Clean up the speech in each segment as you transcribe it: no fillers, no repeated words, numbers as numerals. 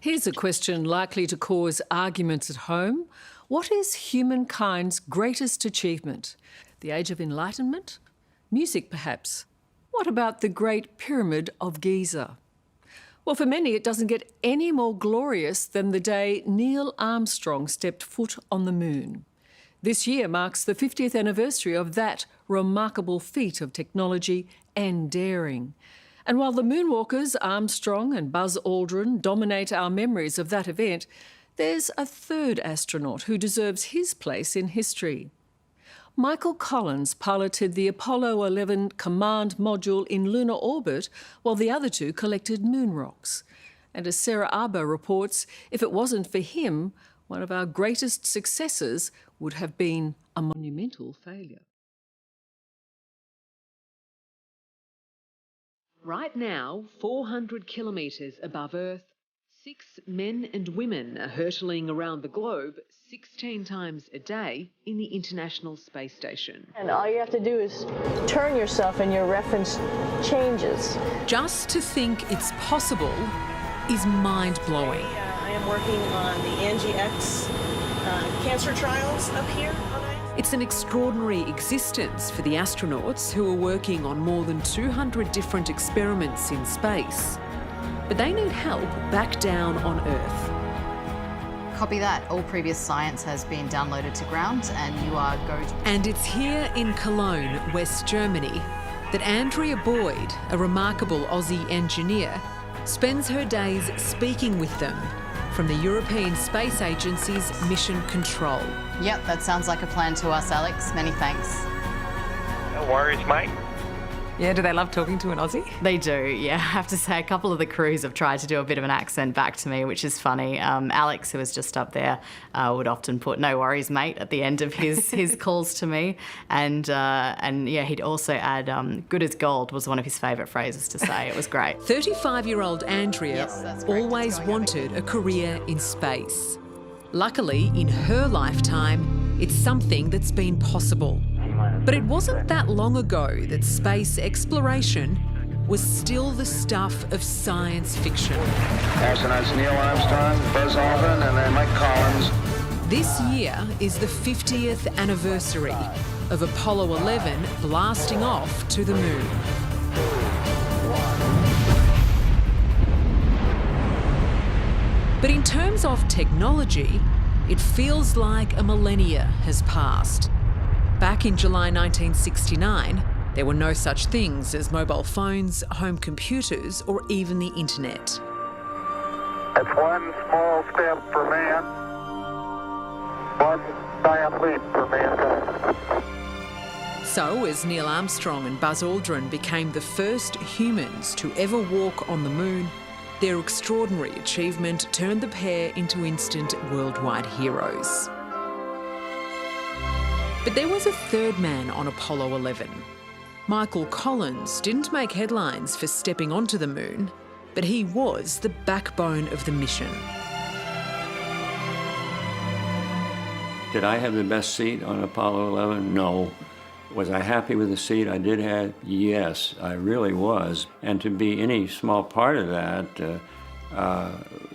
Here's a question likely to cause arguments at home. What is humankind's greatest achievement? The Age of Enlightenment? Music, perhaps? What about the Great Pyramid of Giza? Well, for many, it doesn't get any more glorious than the day Neil Armstrong stepped foot on the moon. This year marks the 50th anniversary of that remarkable feat of technology and daring. And while the moonwalkers, Armstrong and Buzz Aldrin, dominate our memories of that event, there's a third astronaut who deserves his place in history. Michael Collins piloted the Apollo 11 command module in lunar orbit while the other two collected moon rocks. And as Sarah Abo reports, if it wasn't for him, one of our greatest successes would have been a monumental failure. Right now, 400 kilometres above Earth, 6 men and women are hurtling around the globe 16 times a day in the International Space Station. And all you have to do is turn yourself and your reference changes. Just to think it's possible is mind-blowing. I am working on the NGX cancer trials up here. It's an extraordinary existence for the astronauts who are working on more than 200 different experiments in space. But they need help back down on Earth. Copy that. All previous science has been downloaded to ground and you are go to... And it's here in Cologne, West Germany, that Andrea Boyd, a remarkable Aussie engineer, spends her days speaking with them from the European Space Agency's Mission Control. Yep, that sounds like a plan to us, Alex. Many thanks. No worries, mate. Yeah, do they love talking to an Aussie? They do, yeah. I have to say, a couple of the crews have tried to do a bit of an accent back to me, which is funny. Alex, who was just up there, would often put "no worries, mate" at the end of his calls to me. And yeah, he'd also add "good as gold" was one of his favourite phrases to say. It was great. 35-year-old Andrea always wanted a career in space. Luckily, in her lifetime, it's something that's been possible. But it wasn't that long ago that space exploration was still the stuff of science fiction. Astronauts Neil Armstrong, Buzz Aldrin, and then Mike Collins. This year is the 50th anniversary of Apollo 11 blasting off to the moon. But in terms of technology, it feels like a millennia has passed. Back in July 1969, there were no such things as mobile phones, home computers, or even the internet. It's one small step for man, one giant leap for mankind. So, as Neil Armstrong and Buzz Aldrin became the first humans to ever walk on the moon, their extraordinary achievement turned the pair into instant worldwide heroes. But there was a third man on Apollo 11. Michael Collins didn't make headlines for stepping onto the moon, but he was the backbone of the mission. Did I have the best seat on Apollo 11? No. Was I happy with the seat I did have? Yes, I really was. And to be any small part of that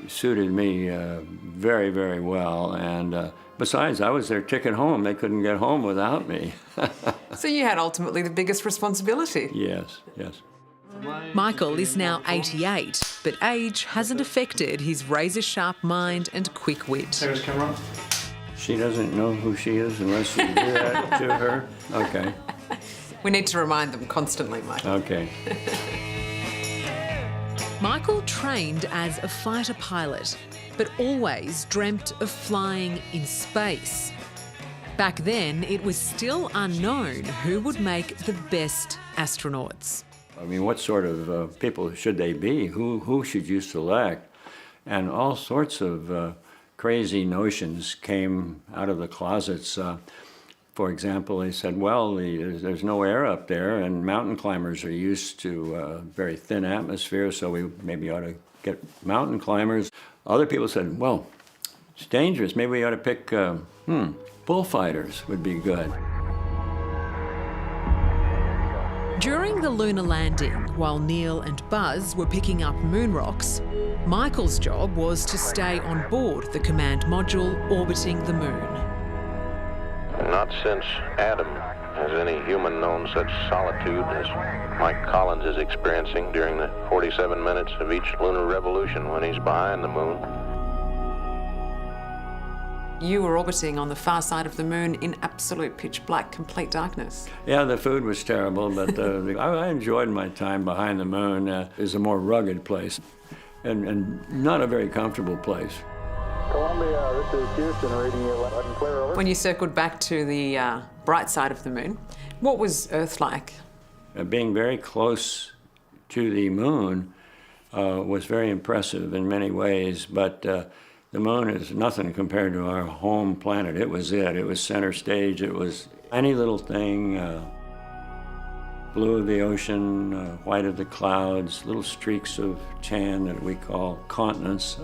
suited me very, very well. And besides, I was their ticket home. They couldn't get home without me. So you had ultimately the biggest responsibility. Yes, yes. Michael is now 88, but age hasn't affected his razor-sharp mind and quick wit. Sarah's camera. She doesn't know who she is unless you do that to her? Okay. We need to remind them constantly, Michael. Okay. Michael trained as a fighter pilot, but always dreamt of flying in space. Back then, it was still unknown who would make the best astronauts. I mean, what sort of people should they be? Who should you select? And all sorts of crazy notions came out of the closets. For example, they said, well, there's no air up there, and mountain climbers are used to a very thin atmosphere, so we maybe ought to get mountain climbers. Other people said, well, it's dangerous. Maybe we ought to pick, bullfighters would be good. During the lunar landing, while Neil and Buzz were picking up moon rocks, Michael's job was to stay on board the command module orbiting the moon. Not since Adam has any human known such solitude as Mike Collins is experiencing during the 47 minutes of each lunar revolution when he's behind the moon. You were orbiting on the far side of the moon in absolute pitch black, complete darkness. Yeah, the food was terrible, but I enjoyed my time behind the moon. It's a more rugged place and not a very comfortable place. Columbia, this is Houston, reading 11 clear over. When you circled back to the bright side of the moon, what was Earth like? Being very close to the moon was very impressive in many ways, but the moon is nothing compared to our home planet. It was it. It was center stage. It was any little thing, blue of the ocean, white of the clouds, little streaks of tan that we call continents.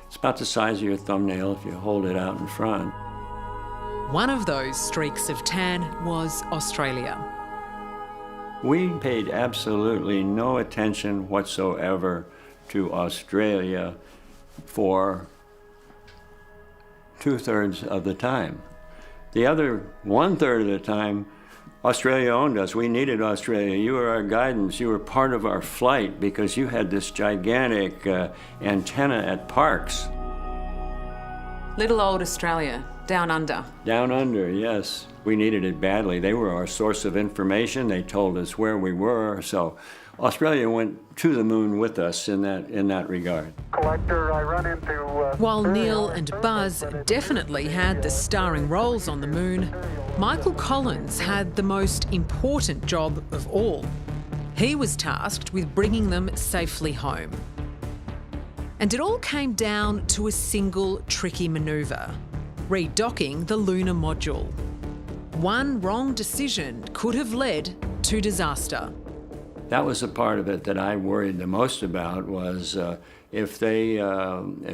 It's about the size of your thumbnail if you hold it out in front. One of those streaks of tan was Australia. We paid absolutely no attention whatsoever to Australia for 2/3 of the time. The other 1/3 of the time, Australia owned us. We needed Australia. You were our guidance. You were part of our flight because you had this gigantic antenna at Parkes. Little old Australia, down under. Down under, yes. We needed it badly. They were our source of information. They told us where we were. So Australia went to the moon with us in that regard. Collector, I run into... While Neil and Buzz definitely had the starring roles on the moon, Michael Collins had the most important job of all. He was tasked with bringing them safely home. And it all came down to a single tricky manoeuvre: redocking the lunar module. One wrong decision could have led to disaster. That was the part of it that I worried the most about was if they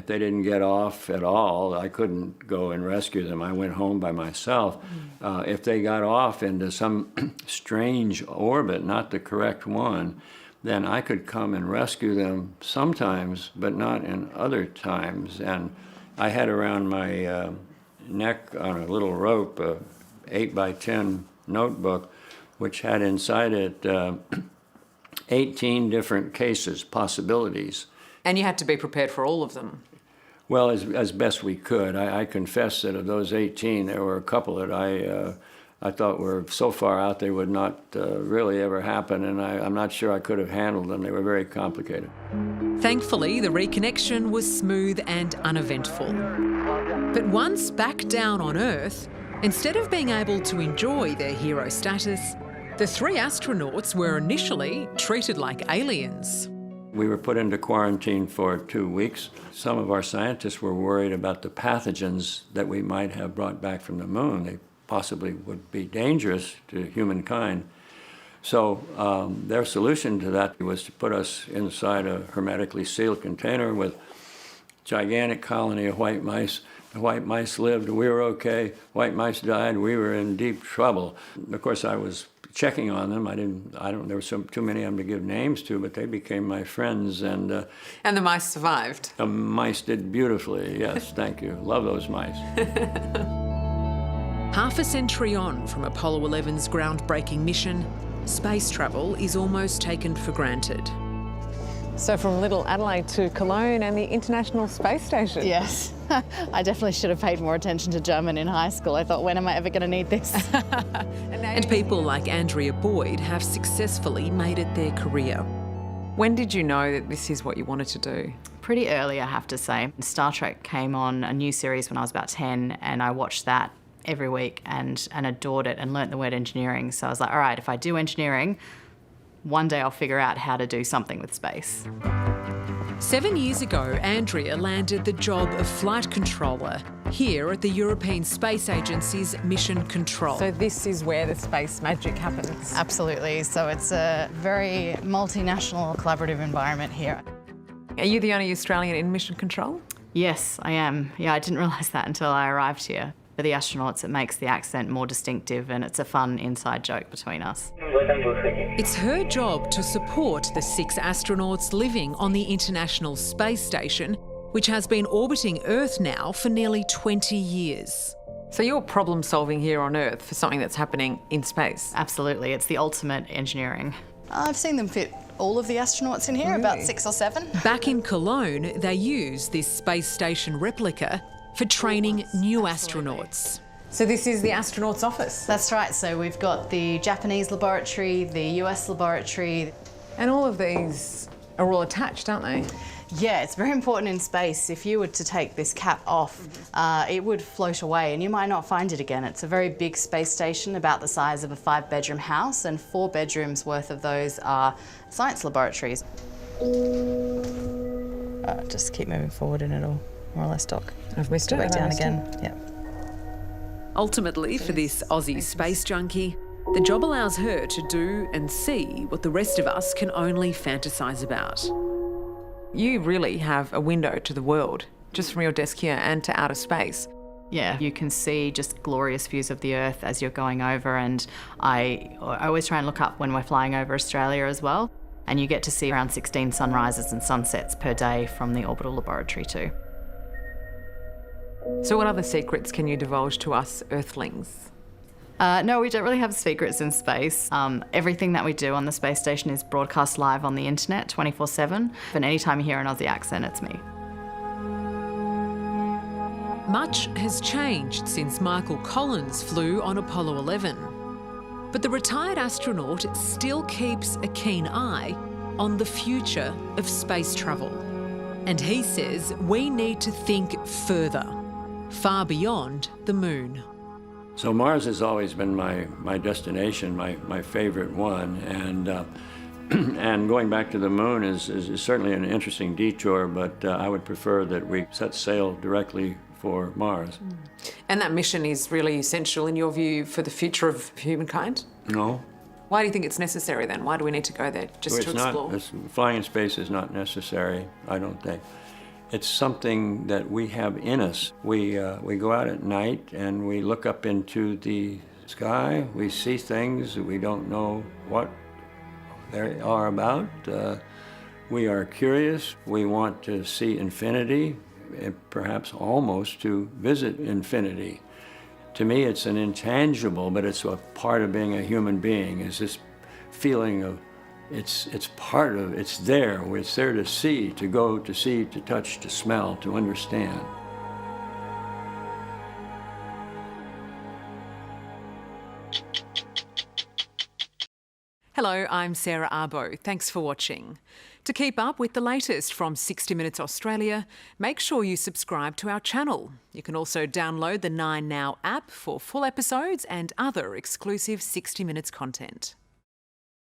didn't get off at all, I couldn't go and rescue them. I went home by myself. If they got off into some strange orbit, not the correct one, then I could come and rescue them sometimes, but not in other times. And I had around my neck on a little rope, a 8x10 notebook, which had inside it 18 different cases, possibilities. And you had to be prepared for all of them. Well, as best we could. I confess that of those 18, there were a couple that I thought were so far out they would not really ever happen, and I'm not sure I could have handled them. They were very complicated. Thankfully, the reconnection was smooth and uneventful. But once back down on Earth, instead of being able to enjoy their hero status, the 3 astronauts were initially treated like aliens. We were put into quarantine for 2 weeks. Some of our scientists were worried about the pathogens that we might have brought back from the moon. They possibly would be dangerous to humankind. So their solution to that was to put us inside a hermetically sealed container with a gigantic colony of white mice. The white mice lived, we were okay. White mice died, we were in deep trouble. Of course, I was checking on them. There were too many of them to give names to, but they became my friends. And the mice survived. The mice did beautifully, yes, thank you. Love those mice. Half a century on from Apollo 11's groundbreaking mission, space travel is almost taken for granted. So from Little Adelaide to Cologne and the International Space Station. Yes, I definitely should have paid more attention to German in high school. I thought, when am I ever going to need this? And people like Andrea Boyd have successfully made it their career. When did you know that this is what you wanted to do? Pretty early, I have to say. Star Trek came on, a new series, when I was about 10, and I watched that every week and adored it and learnt the word engineering. So I was like, all right, if I do engineering, one day I'll figure out how to do something with space. 7 years ago, Andrea landed the job of flight controller here at the European Space Agency's Mission Control. So this is where the space magic happens. Absolutely. So it's a very multinational collaborative environment here. Are you the only Australian in Mission Control? Yes, I am. Yeah, I didn't realise that until I arrived here. For the astronauts, it makes the accent more distinctive, and it's a fun inside joke between us. It's her job to support the 6 astronauts living on the International Space Station, which has been orbiting Earth now for nearly 20 years. So you're problem solving here on Earth for something that's happening in space? Absolutely, it's the ultimate engineering. I've seen them fit all of the astronauts in here, about 6 or 7. Back in Cologne, they use this space station replica for training new astronauts. So this is the astronaut's office? That's right, so we've got the Japanese laboratory, the US laboratory. And all of these are all attached, aren't they? Yeah, it's very important in space. If you were to take this cap off, it would float away and you might not find it again. It's a very big space station, about the size of a 5-bedroom house, and 4 bedrooms worth of those are science laboratories. Just keep moving forward and it'll more or less dock. I've missed it. Back down again, yeah. Ultimately, for this Aussie space junkie, the job allows her to do and see what the rest of us can only fantasise about. You really have a window to the world, just from your desk here and to outer space. Yeah, you can see just glorious views of the Earth as you're going over, and I always try and look up when we're flying over Australia as well, and you get to see around 16 sunrises and sunsets per day from the orbital laboratory too. So what other secrets can you divulge to us Earthlings? No, we don't really have secrets in space. Everything that we do on the space station is broadcast live on the internet 24/7. And anytime you hear an Aussie accent, it's me. Much has changed since Michael Collins flew on Apollo 11. But the retired astronaut still keeps a keen eye on the future of space travel. And he says we need to think further, far beyond the moon. So Mars has always been my destination, my favorite one, and and going back to the moon is certainly an interesting detour, but I would prefer that we set sail directly for Mars. And that mission is really essential, in your view, for the future of humankind? No. Why do you think it's necessary then? Why do we need to go there, just to explore? Flying in space is not necessary, I don't think. It's something that we have in us. We go out at night and we look up into the sky. We see things that we don't know what they are about. We are curious. We want to see infinity, and perhaps almost to visit infinity. To me, it's an intangible, but it's a part of being a human being, is this feeling of it's part of, it's there to see, to go, to see, to touch, to smell, to understand. Hello, I'm Sarah Abo. Thanks for watching. To keep up with the latest from 60 Minutes Australia, make sure you subscribe to our channel. You can also download the 9Now app for full episodes and other exclusive 60 Minutes content.